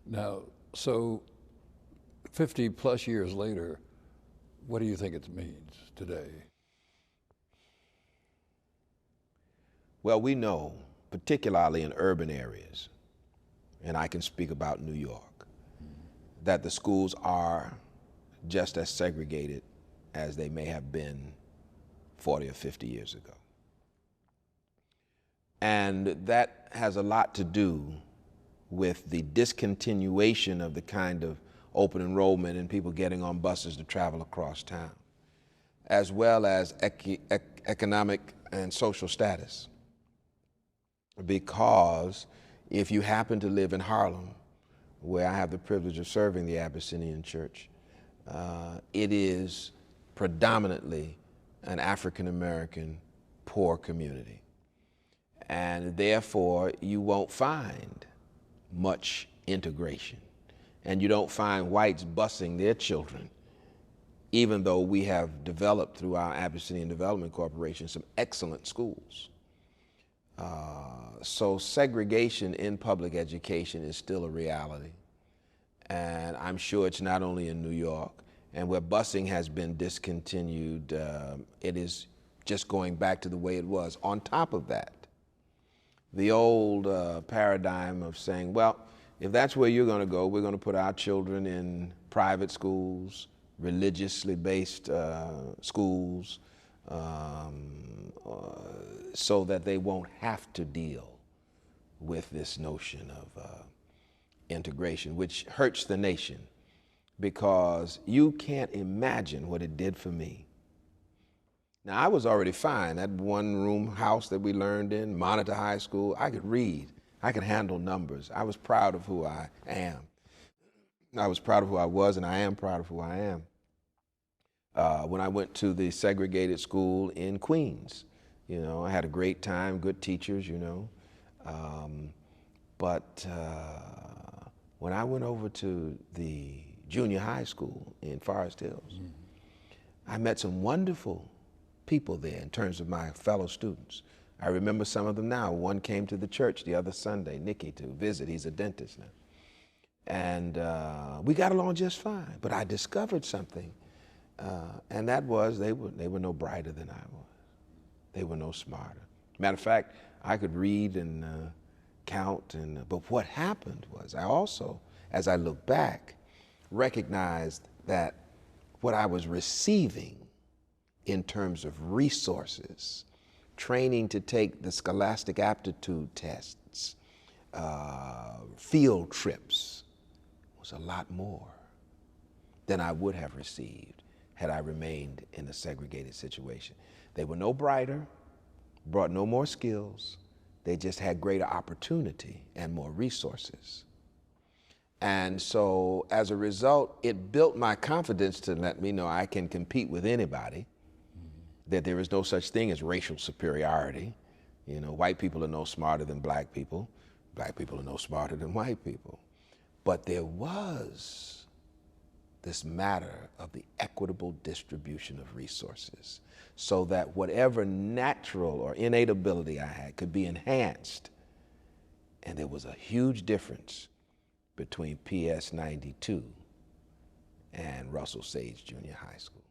Now, so 50 plus years later, what do you think it means today? Well, we know, particularly in urban areas, and I can speak about New York, that the schools are just as segregated as they may have been 40 or 50 years ago. And that has a lot to do with the discontinuation of the kind of open enrollment and people getting on buses to travel across town, as well as economic and social status. Because if you happen to live in Harlem, where I have the privilege of serving the Abyssinian Church, it is predominantly an African-American poor community. And therefore, you won't find much integration. And you don't find whites busing their children, even though we have developed through our Abyssinian Development Corporation some excellent schools. So segregation in public education is still a reality. And I'm sure it's not only in New York. And where busing has been discontinued, it is just going back to the way it was. On top of that, the old paradigm of saying, well, if that's where you're going to go, we're going to put our children in private schools, religiously based schools, so that they won't have to deal with this notion of integration, which hurts the nation, because you can't imagine what it did for me. Now, I was already fine. That one-room house that we learned in, Monitor High School, I could read. I could handle numbers. I was proud of who I am. I was proud of who I was, and I am proud of who I am. When I went to the segregated school in Queens, you know, I had a great time, good teachers, you know. But when I went over to the junior high school in Forest Hills, I met some wonderful people there in terms of my fellow students. I remember some of them now. One came to the church the other Sunday, Nicky, to visit. He's a dentist now. And we got along just fine. But I discovered something, and that was they were no brighter than I was. They were no smarter. Matter of fact, I could read and count, but what happened was I also, as I look back, recognized that what I was receiving in terms of resources, training to take the scholastic aptitude tests, field trips, was a lot more than I would have received had I remained in a segregated situation. They were no brighter, brought no more skills, they just had greater opportunity and more resources. And so as a result, it built my confidence to let me know I can compete with anybody, that there is no such thing as racial superiority. You know, white people are no smarter than black people are no smarter than white people. But there was this matter of the equitable distribution of resources, so that whatever natural or innate ability I had could be enhanced. And there was a huge difference between PS 92 and Russell Sage Junior High School.